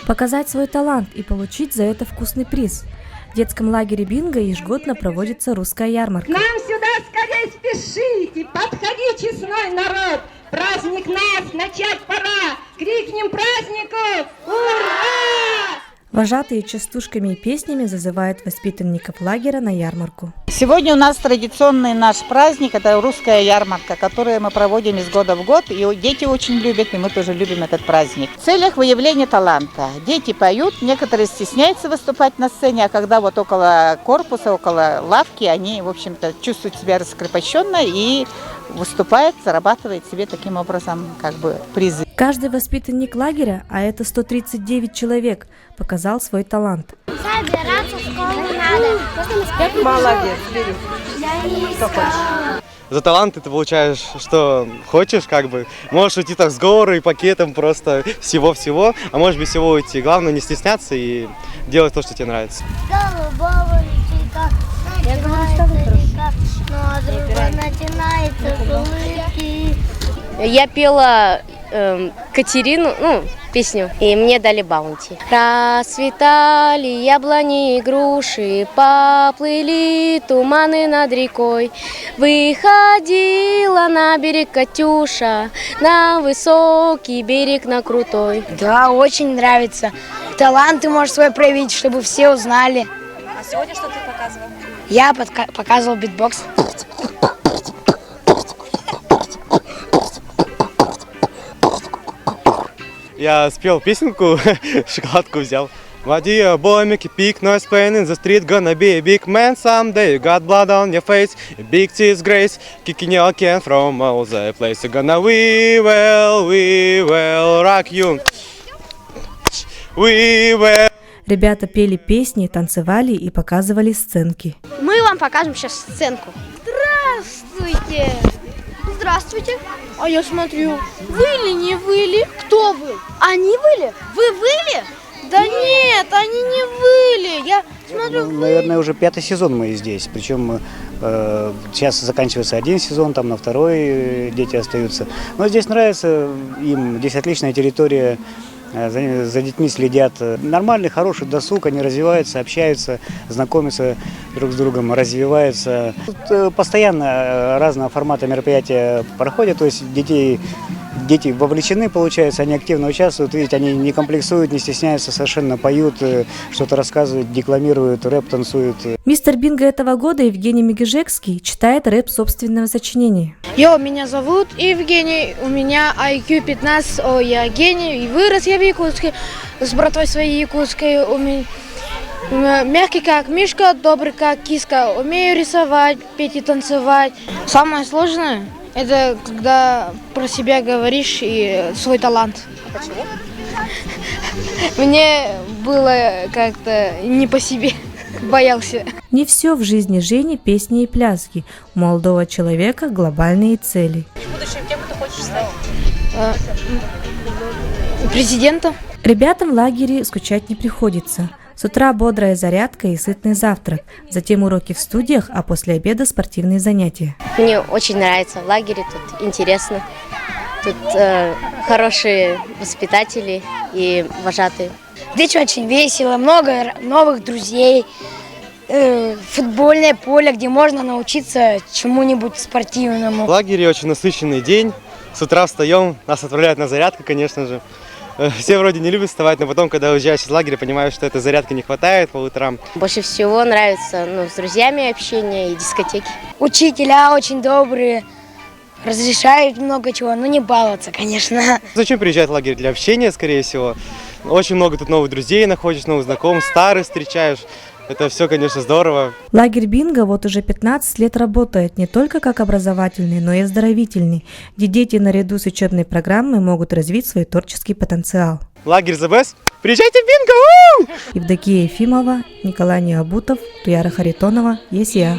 Показать свой талант и получить за это вкусный приз. В детском лагере Бинго ежегодно проводится русская ярмарка. К нам сюда скорее спешите, подходи, честной народ, праздник нас начать пора, крикнем празднику «Ура!». Вожатые частушками и песнями зазывают воспитанников лагеря на ярмарку. Сегодня у нас традиционный наш праздник, это русская ярмарка, которую мы проводим из года в год. И дети очень любят, и мы тоже любим этот праздник. В целях выявления таланта. Дети поют, некоторые стесняются выступать на сцене, а когда вот около корпуса, около лавки, они, в общем-то, чувствуют себя раскрепощенно и выступают, зарабатывают себе таким образом как бы призы. Каждый воспитанник лагеря, а это 139 человек, показал свой талант. Собираться в школу надо. Молодец, За талант ты получаешь, что хочешь, как бы. Можешь уйти так с горы и пакетом просто всего-всего, а можешь без всего уйти. Главное не стесняться и делать то, что тебе нравится. Голубого личика начинается река, но от другой начинается с улыбки. Я пела Катерину, песню, и мне дали баунти. Расцветали яблони и груши, поплыли туманы над рекой. Выходила на берег Катюша, на высокий берег, на крутой. Да, очень нравится. Талант ты можешь свой проявить, чтобы все узнали. А сегодня что ты показывал? Я показывал битбокс. Я спел песенку, шоколадку взял. What dear boy, make a big noise playing in the street, gonna be a big man someday. You got blood on your face, a big tears grace, kicking your can from all the place. You're gonna we will rock you. We will. Ребята пели песни, танцевали и показывали сценки. Мы вам покажем сейчас сценку. Здравствуйте! Здравствуйте. А я смотрю, выли, не выли. Кто вы? Они выли? Вы выли? Да нет, они не выли. Я смотрю, наверное, уже 5-й сезон мы здесь. Причем сейчас заканчивается один сезон, там на второй дети остаются. Но здесь нравится им, здесь отличная территория. За детьми следят. Нормальный, хороший досуг, они развиваются, общаются, знакомятся друг с другом, развиваются. Тут постоянно разного формата мероприятия проходят, то есть дети вовлечены, получается, они активно участвуют, видите, они не комплексуют, не стесняются, совершенно поют, что-то рассказывают, декламируют, рэп танцуют. Мистер Бинго этого года Евгений Мегежекский читает рэп собственного сочинения. Йо, меня зовут Евгений, у меня IQ 15, я гений, и вырос я в Якутске, с братвой своей якутской, мягкий как мишка, добрый как киска, умею рисовать, петь и танцевать. Самое сложное — это когда про себя говоришь и свой талант. Почему? Мне было как-то не по себе. Боялся. Не все в жизни Жени песни и пляски. У молодого человека глобальные цели. В будущем кем ты хочешь стать? Президентом. Ребятам в лагере скучать не приходится. С утра бодрая зарядка и сытный завтрак, затем уроки в студиях, а после обеда спортивные занятия. Мне очень нравится в лагере, тут интересно. Тут хорошие воспитатели и вожатые. Здесь очень весело, много новых друзей, футбольное поле, где можно научиться чему-нибудь спортивному. В лагере очень насыщенный день. С утра встаем, нас отправляют на зарядку, конечно же. Все вроде не любят вставать, но потом, когда уезжаешь из лагеря, понимаешь, что этой зарядки не хватает по утрам. Больше всего нравится с друзьями общение и дискотеки. Учителя очень добрые, разрешают много чего, но не баловаться, конечно. Зачем приезжать в лагерь? Для общения, скорее всего. Очень много тут новых друзей находишь, новых знакомых, старых встречаешь. Это все, конечно, здорово. Лагерь Бинго вот уже 15 лет работает не только как образовательный, но и оздоровительный, где дети наряду с учебной программой могут развить свой творческий потенциал. Лагерь The Best. Приезжайте в Бинго! Евдокия Ефимова, Николай Необутов, Туяра Харитонова, ЕСИА.